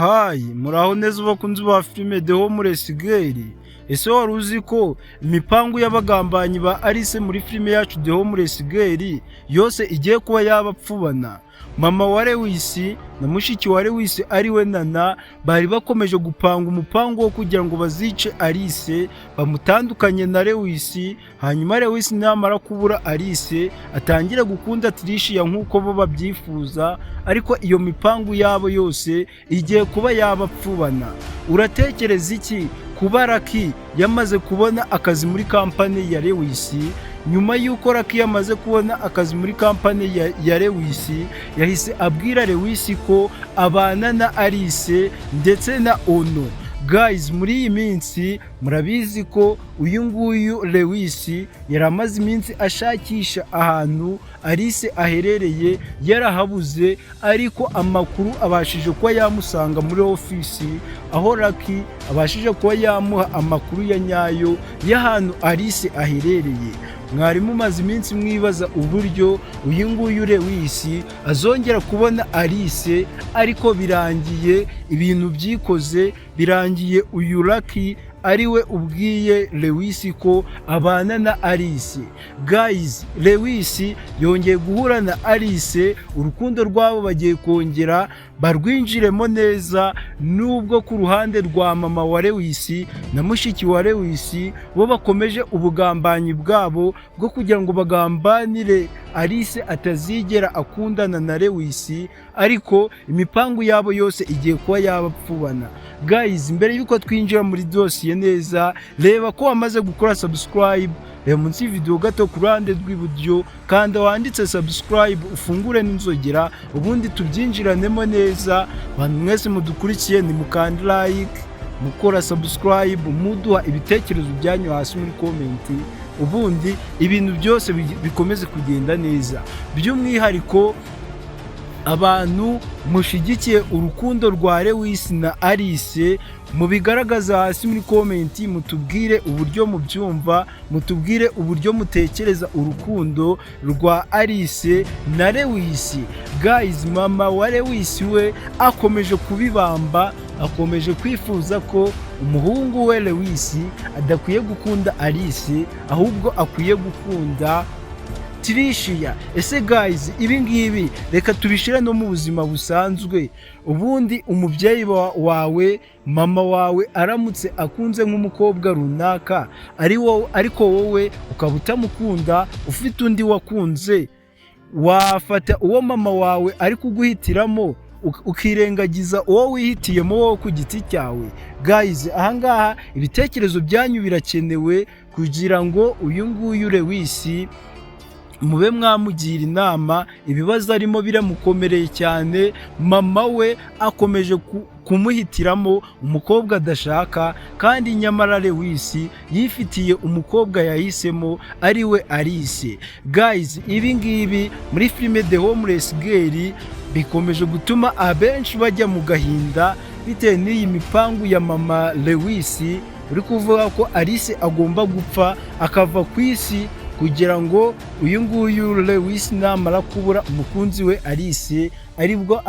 Hayi, muraho neza bakunzi ba filime The Homeless Girl. Ese wari uzi ko imipangu y'abagambanyi ba Alice muri filime yacu The Homeless Girl yose igiye kuba yabapfubana? Mama wa Lewis na mushiki wa Lewis ari we Nana bari bakomeje gupanga umupango wo kugira ngo bazice Alice, bamutandukanye na Lewis. Hanyuma Lewis namara kubura Alice atangira gukunda Tricia nk'uko bo babyifuza, ariko iyo mipangu yabo yose igiye kuba yabapfubana. Uratekereza iki kuba Lucky yamaze kubona akazi muri kampani ya Lewis? Nyuma y'uko Lucky yamaze kubona akazi muri kampani ya Lewis, yahise abwira Lewis ko abana na Alice ndetse na Ono. Guys, muri iyi minsi murabizi ko uyu nguyu Lewis yaramaze iminsi ashakisha ahantu Alice aherereye, yarahabuze, ariko amakuru abashije kuba yamusanga muri ofisi, aho Lucky abashije kuba yamuha amakuru ya nyayo y'ahantu Alice aherereye. Mwari mumaze iminsi mwibaza uburyo uyu nguyu Lewis azongera kubona Alice, ariko birangiye ibintu byikoze, birangiye uyu Lucky ariwe ubwiye Lewis ko abana na Alice. Guys, Lewis yongeye guhura na Alice, urukundo rwabo bagiye kongera barwinjiremo neza, nubwo ku ruhande rwa mama wa Lewis na mushiki wa Lewis bo bakomeje ubugambanyi bwabo bwo kugira ngo bagambanire Alice atazigera akundana na Lewis, ariko imipangu yabo yose igiye kuba yabapfubana. Guys, mbere yuko twinjira muri dosiye neza, reba ko wamaze gukora subscribe, reba munsi video gato ku ruhande rw'iburyo kandi wanditse subscribe, ufungure n'inzogera, ubundi tubyinjiranemo neza. Bantu mwese mudukurikiye ni mukandi like, mukora subscribe, muduha ibitekerezo byanyu hasi muri comment, ubundi ibintu byose bikomeze kugenda neza. By'umwihariko abantu mushigikiye urukundo rwa Lewis na Alice, mubigaragaza hasi muri comment, mutubwire uburyo mubyumva, mutubwire uburyo mutekereza urukundo rwa Alice na Lewis. Guys, mama wa Lewis we akomeje kubibamba, akomeje kwifuza ko umuhungu we Lewis adakwiye gukunda Alice, ahubwo akwiye gukunda Tricia. Ese guys, ibi ngibi reka tubishire no mu buzima busanzwe. Ubundi umubyeyi wawe, mama wawe aramutse akunze nk'umukobwa runaka, ariko wowe ukaba utamukunda, ufite undi wakunze, wafata uwo mama wawe ari kuguhitiramo ukirengagiza uwo wihitiyemo wowe ku giti cyawe? Guys, ahangaha ibitekerezo byanyu birakenewe kugira ngo uyu nguyu Lewis mube mwamugira inama. Ibibazo arimo biramukomereye cyane, mama we akomeje kumuhitiramo umukobwa adashaka, kandi nyamara Lewis yifitiye umukobwa yahisemo ari we Alice. Guys, ibi ngibi muri filime The Homeless Girl bikomeje gutuma abenshi bajya mu gahinda bitewe n'iyi mipangu ya mama Lewis uri kuvuga ko Alice agomba gupfa akava ku isi, kugira ngo uyu nguyu Lewis namara kubura umukunzi we Alice aribwo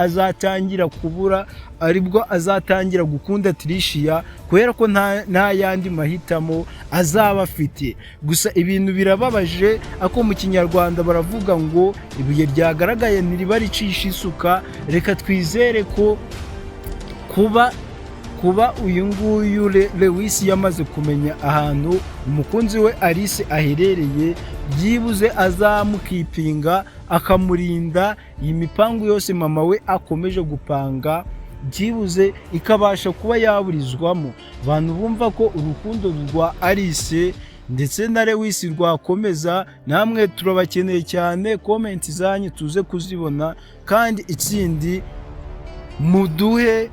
azatangira gukunda Tricia, kubera ko nta yandi mahitamo azaba afite. Gusa ibintu birababaje, ako mu Kinyarwanda baravuga ngo ibuye ryagaragaye ntiriba ricisha isuka. Reka twizere ko kuba uyu nguyu Lewis yamaze kumenya ahantu umukunzi we Alice aherereye, byibuze azamukipinga akamurinda iyi mipangu yose mama we akomeje gupanga, byibuze ikabasha kuba yaburizwamo. Abantu bumva ko urukundo rwa Alice ndetse na Lewis rwakomeza, namwe turabakeneye cyane, comment zanyu tuze kuzibona, kandi ikindi muduhe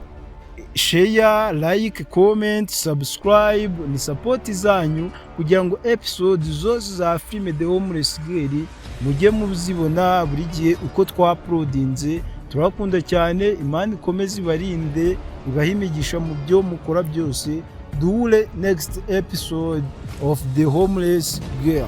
share, like, comment, subscribe, ni support zanyu kugira ngo episode zose za filime The Homeless Girl mujye muzibona buri gihe uko twauploadinze. Turakunda cyane, Imana ikomeze ibarinde, ibahe imigisha mu byo mukora byose. Duhure next episode of The Homeless Girl.